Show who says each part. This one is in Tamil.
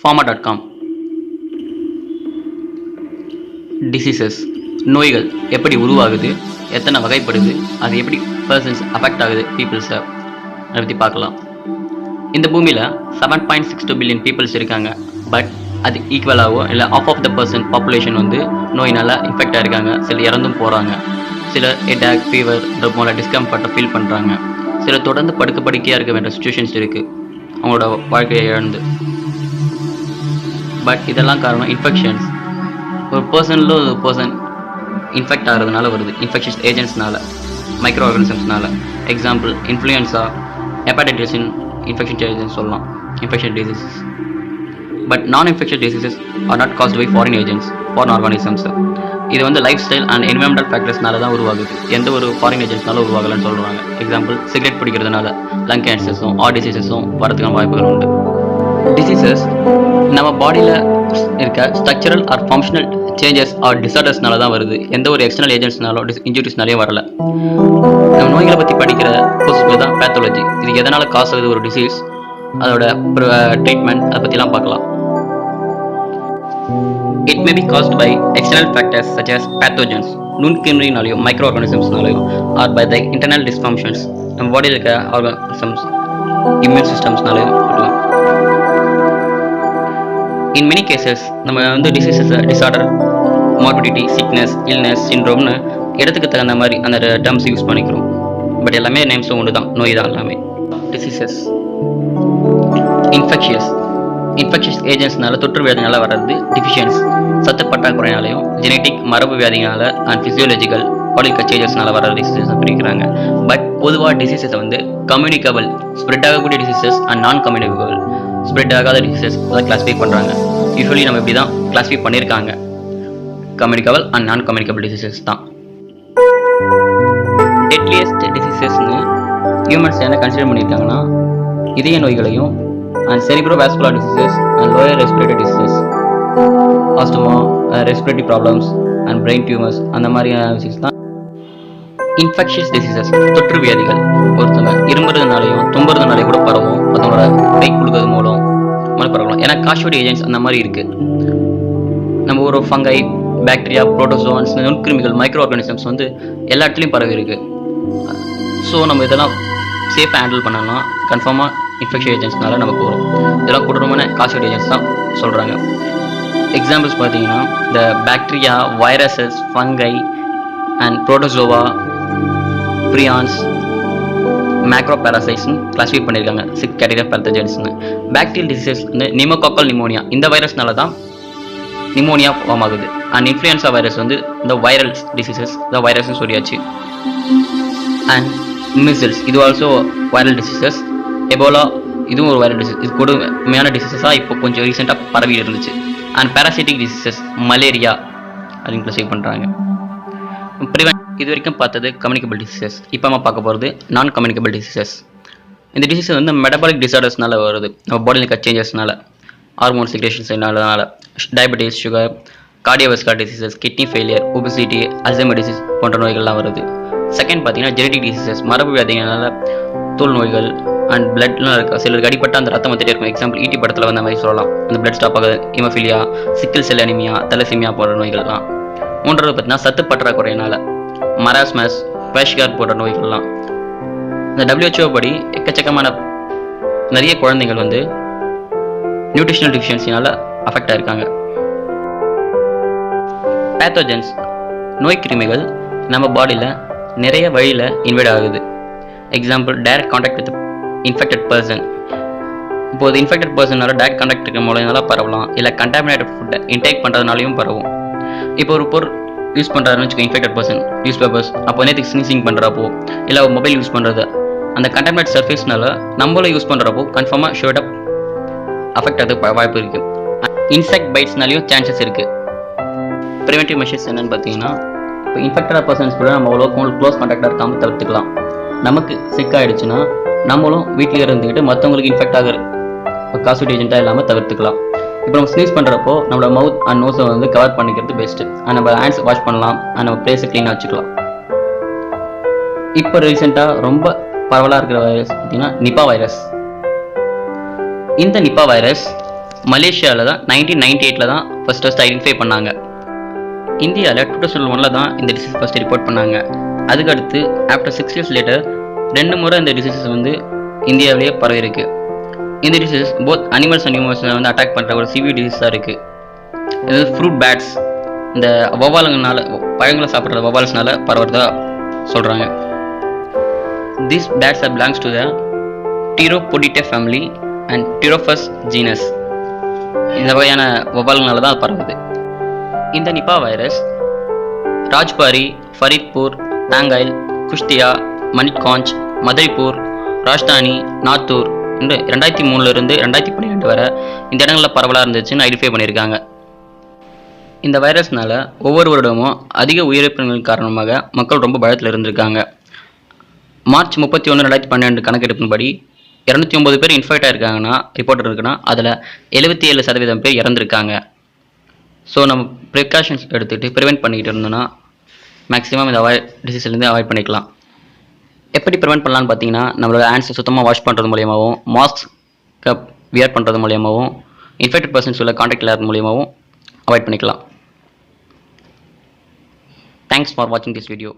Speaker 1: pharma.com டிசீசஸ் நோய்கள் எப்படி உருவாகுது, எத்தனை வகைப்படுது, அது எப்படி பர்சன்ஸ் அஃபெக்ட் ஆகுது பீப்புள்ஸை அதை பற்றி பார்க்கலாம். இந்த பூமியில் 7.62 பில்லியன் பீப்புள்ஸ் இருக்காங்க. பட் அது ஈக்குவலாகவோ இல்லை ஆஃப் த பர்சன்ட் பாப்புலேஷன் வந்து நோயினால் இன்ஃபெக்ட் ஆகிருக்காங்க. சில இறந்தும் போகிறாங்க. சில ஹெட்டாக், ஃபீவர் போல டிஸ்கம்ஃபர்ட்டை ஃபீல் பண்ணுறாங்க. சில தொடர்ந்து படுக்கையாக இருக்க வேண்டிய சுச்சுவேஷன்ஸ் இருக்குது அவங்களோட வாழ்க்கையை இழந்து. பட் இதெல்லாம் காரணம் இன்ஃபெக்ஷன்ஸ். ஒரு பர்சனில் ஒரு பர்சன் இன்ஃபெக்ட் ஆகிறதுனால வருது. இன்ஃபெக்ஷன்ஸ் ஏஜென்ட்ஸ்னால, மைக்ரோ ஆர்கானிசம்ஸ்னால. Example influenza, hepatitis infection agents சொல்லலாம், infection diseases. But non infection diseases are not caused by foreign agents, foreign organisms. இது வந்து லைஃப் ஸ்டைல் அண்ட் என்விரான்மெண்டல் ஃபேக்டர்ஸ்னால தான் உருவாகுது. எந்த ஒரு ஃபாரின் ஏஜென்ட்ஸ்னால உருவாகலன்னு சொல்கிறாங்க. எக்ஸாம்பிள் சிகரெட் பிடிக்கிறதுனால லங் கேன்சர்ஸும் ஹார்ட் டிசீசஸும் வரதுக்கான வாய்ப்புகள் உண்டு. டிசீசஸ் நம்ம பாடியில் இருக்க structural or functional changes or டிசார்டர்ஸ்னால தான் வருது. எந்த ஒரு எக்ஸ்டர்னல் ஏஜென்ட்ஸ்னாலோ இன்ஜுரிஸ்னாலேயும் வரல. நம்ம நோய்களை பற்றி படிக்கிற கோர்ஸ் தான் பேத்தாலஜி. இது எதனால் காசு ஆகுது ஒரு டிசீஸ், அதோட ட்ரீட்மெண்ட், அதை பற்றிலாம் பார்க்கலாம். It may be caused by external factors such as pathogens, நுண்கிருமினாலையும் மைக்ரோ ஆர்கானிசம்ஸ்னாலையும், or by the internal dysfunctions, நம்ம பாடியில் இருக்க ஆர்கானிசம்ஸ் இம்யூன் சிஸ்டம்ஸ்னாலையும் இருக்கலாம். இன் மெனி கேசஸ் நம்ம வந்து diseases, disorder, morbidity, sickness, illness, சிண்ட்ரோம்னு இடத்துக்கு தகுந்த மாதிரி அந்த டேர்ம்ஸ் யூஸ் பண்ணிக்கிறோம். பட் எல்லாமே நேம்ஸும் ஒன்று தான், நோய் தான் எல்லாமே. டிசீசஸ் இன்ஃபெக்ஷியஸ் ஏஜென்ட்ஸ்னால, தொற்று வியாதினால வர்றது. டிஃபிஷியன்ஸ் சத்து பற்றாக்குறையினாலையும், ஜெனட்டிக் மரபு வியாதினால அண்ட் ஃபிசியோலஜிக்கல் பாலிகல் சேஞ்சஸ்னால வர டிசீசஸ் பிரிக்கிறாங்க. பட் பொதுவாக டிசீசஸ் வந்து கம்யூனிகபிள், ஸ்ப்ரெட் ஆகக்கூடிய டிசீசஸ் அண்ட் நான் கம்யூனிகபிள், ஸ்ப்ரெட் ஆகாத டிசீசஸ் அதை கிளாஸிஃபை பண்ணுறாங்க. யூஸ்வலி நம்ம இப்படி தான் கிளாஸிஃபை பண்ணியிருக்காங்க. கம்யூனிகபிள் அண்ட் நான் கம்யூனிகபிள் டிசீசஸ் தான். டெட்லியஸ்ட் டிசீசஸ்னு ஹியூமன்ஸ் என்ன கன்சிடர் பண்ணியிருக்காங்கன்னா, இதய நோய்களையும் and cerebrovascular diseases and lower respiratory diseases, asthma, respiratory problems and brain tumors, அந்த மாதிரியான டிசீஸ் தான் இன்ஃபெக்ஷியஸ் டிசீசஸ். தொற்று வியாதிகள் ஒருத்தங்க இரும்புறதுனாலையும் தும்புறதுனாலையும் கூட பரவும். அதோட கை கொடுக்கறது மூலம் பரவலாம். ஏன்னா காஷோடி ஏஜென்ட்ஸ் அந்த மாதிரி இருக்கு. நம்ம ஒரு ஃபங்கை, பாக்டீரியா, புரோட்டோசோன்ஸ், நுண்கிருமிகள், மைக்ரோ ஆர்கானிசம்ஸ் வந்து எல்லா இடத்துலையும் பரவி இருக்கு. ஸோ நம்ம இதெல்லாம் சேஃபாக ஹேண்டில் பண்ணலாம். கன்ஃபார்மாக இன்ஃபெக்ஷன் ஏஜென்ட்ஸ்னால நமக்கு வரும். இதெல்லாம் கொடூரமான காஷோடி ஏஜென்ட்ஸ் தான் சொல்கிறாங்க. எக்ஸாம்பிள்ஸ் பார்த்தீங்கன்னா, இந்த bacteria, viruses, fungi and protozoa, prions, macro பேராசைட்ஸ்னு கிளாஸிஃபை பண்ணியிருக்காங்க 6 கேட்டகரி ஆஃப் பேத்தஜன்ஸ்னு. பாக்டீரியல் டிசீசஸ் வந்து நிமோகாக்கல் நிமோனியா, இந்த வைரஸ்னால தான் நிமோனியா ஃபார்ம் ஆகுது. அண்ட் இன்ஃப்ளூயன்ஸா வைரஸ் வந்து இந்த வைரல் டிசீசஸ், இந்த வைரஸ்னு சொல்லியாச்சு. அண்ட் மிசில்ஸ், இது ஆல்சோ வைரல் டிசீசஸ். எபோலா, இதுவும் ஒரு வைரல் டிசீஸ். இது கொடுமையான டிசீசஸாக இப்போ கொஞ்சம் ரீசெண்டாக பரவி இருந்துச்சு. அண்ட் பேராசிட்டிக் டிசீசஸ், மலேரியா அப்படின்னு கிளாஸிஃபை பண்ணுறாங்க. இது வரைக்கும் பார்த்தது கம்யூனிகபிள் டிசீசஸ். இப்போ நம்ம பார்க்க போகிறது நான் கம்யூனிகபிள் டிசீசஸ். இந்த டிசீஸ் வந்து மெட்டபாலிக் டிசார்டர்ஸ்னால வருது. நம்ம பாடியில் இருக்க சேஞ்சஸ்னால, ஹார்மோன் செக்ரேஷன்ஸ்னால, diabetes, sugar, cardiovascular diseases, kidney failure, obesity, Alzheimer disease போன்ற நோய்கள்லாம் வருது. செகண்ட் பார்த்தீங்கன்னா ஜெனட்டிக் டிசீசஸ், மரபு வியாதிகளால தோல் நோய்கள் அண்ட் பிளட்லாம் இருக்கா. சிலருக்கு அடிப்பட்ட அந்த ரத்தம் வந்துட்டே இருக்கும். எக்ஸாம்பிள் ஈட்டி படத்தில் வந்த மாதிரி சொல்லலாம். அந்த பிளட் ஸ்டாப் ஆகுது. ஹீமோஃபிலியா, சிக்கிள் செல் அனிமியா, தலசீமியா போன்ற நோய்கள்லாம். மூன்றாவது பார்த்தீங்கன்னா சத்து பற்றாக்குறையினால மராஸ்மஸ், குவாஷிகார் போன்ற நோய்கள்லாம். இந்த WHO படி எக்கச்சக்கமான நிறைய குழந்தைகள் வந்து நியூட்ரிஷனல் டிஃபிஷியன்சினால அஃபெக்ட் ஆயிருக்காங்க. பேத்தோஜன்ஸ், நோய் கிருமிகள் நம்ம பாடியில் நிறைய வழியில் இன்வைட் ஆகுது. Example direct contact with infected person. இப்போது இன்ஃபெக்டட் பர்சனால டைரக்ட் கான்டாக்ட் இருக்க மூலனால பரவலாம். இல்லை கண்டாமினேட்டட் ஃபுட்டை இன்டேக் பண்ணுறதுனாலையும் பரவும். இப்போ ஒரு பொருள் யூஸ் பண்ணுறாருன்னு வச்சுக்கோ, இன்ஃபெக்டட் பர்சன், நியூஸ் பேப்பர்ஸ், அப்போ நேற்றுக்கு ஸ்னீசிங் பண்ணுறப்போ, இல்லை மொபைல் யூஸ் பண்ணுறது, அந்த கண்டாமினேட் சர்ஃபேஸ்னால நம்மளும் யூஸ் பண்ணுறப்போ கன்ஃபார்மாக ஷோர்ட் அப் அஃபெக்ட் ஆகிறதுக்கு வாய்ப்பு இருக்குது. இன்செக்ட் பைட்ஸ்னாலையும் சான்சஸ் இருக்குது. ப்ரிவென்டிவ் மெஷர்ஸ் என்னென்னு பார்த்தீங்கன்னா, இப்போ இன்ஃபெக்டட் பர்சன்ஸ் கூட நம்ம அவ்வளோ க்ளோஸ் கான்டாக்டாக இருக்காமல் தவிர்த்துக்கலாம். நமக்கு சிக் ஆகிடுச்சுன்னா நம்மளும் வீட்டில் இருந்துக்கிட்டு மற்றவங்களுக்கு இன்ஃபெக்ட் ஆகிற காசோடி ஏஜென்ட்டாக இல்லாமல் தவிர்த்துக்கலாம். இப்போ நம்ம ஸ்னீஸ் பண்ணுறப்போ நம்மளோட மவுத் அண்ட் நோஸை வந்து கவர் பண்ணிக்கிறது பெஸ்ட்டு. அண்ட் நம்ம ஹேண்ட்ஸ் வாஷ் பண்ணலாம். அண்ட் நம்ம பிளேஸை க்ளீனாக வச்சுக்கலாம். இப்போ ரீசெண்டாக ரொம்ப பரவலாக இருக்கிற வைரஸ் பார்த்தீங்கன்னா நிபா வைரஸ். இந்த நிபா வைரஸ் மலேசியாவில் தான் 1998 தான் ஃபஸ்ட் ஐடென்டிஃபை பண்ணாங்க. இந்தியாவில் 2001 தான் இந்த டிசீஸ் ஃபஸ்ட்டு ரிப்போர்ட் பண்ணாங்க. அதுக்கடுத்து ஆஃப்டர் 6 years லேட்டர் 2 முறை இந்த டிசீஸ் வந்து இந்தியாவிலேயே பரவிருக்கு. இந்த டிசீஸ் போத் அனிமல்ஸ் அண்ட் ஹியூமன்ஸை வந்து அட்டாக் பண்ணுற ஒரு சிவியர் டிசீஸாக இருக்குது. இது ஃப்ரூட் பேட்ஸ், இந்த வவ்வாலுங்கனால, பழங்களை சாப்பிட்ற வவ்வால்ஸ்னால பரவுறதா சொல்கிறாங்க. These bats belongs to the Pteropoditae family and Pterophus genus. இந்த வகையான வவ்வால்களால தான் பரவுது. இந்த நிபா வைரஸ் ராஜ்பாரி, ஃபரீத்பூர், டாங்கைல், குஷ்தியா, மணிக்காஞ்ச், மதுரைப்பூர், ராஜ்தானி, நாத்தூர் என்று 2003 2012 வரை இந்த இடங்களில் பரவலாக இருந்துச்சுன்னு ஐடென்டிஃபை பண்ணியிருக்காங்க. இந்த வைரஸ்னால ஒவ்வொரு வருடமும் அதிக உயிரிழப்புகள் காரணமாக மக்கள் ரொம்ப பயத்தில் இருந்திருக்காங்க. மார்ச் 31, 2012 கணக்கெடுப்பின்படி 209 பேர் இன்ஃபெக்ட் ஆகிருக்காங்கன்னா, ரிப்போர்ட் இருக்குன்னா, அதில் 77% பேர் இறந்துருக்காங்க. ஸோ நம்ம ப்ரிகாஷன்ஸ் எடுத்துகிட்டு ப்ரிவெண்ட் பண்ணிக்கிட்டு இருந்தோம்னா மேக்ஸிமம் இந்த டிசீஸ்லேருந்து அவாய்ட் பண்ணிக்கலாம். எப்படி ப்ரிவெண்ட் பண்ணலான்னு பார்த்தீங்கன்னா, நம்மளோட ஹேண்ட்ஸை சுத்தமாக வாஷ் பண்ணுறது மூலியமாகவும், மாஸ்க் வியர் பண்ணுறது மூலியமாகவும், இன்ஃபெக்டட் பர்சன்ஸ் உள்ள கான்டாக்ட் இல்லாத மூலியமாகவும் அவாய்ட் பண்ணிக்கலாம். தேங்க்ஸ் ஃபார் வாட்சிங் திஸ் வீடியோ.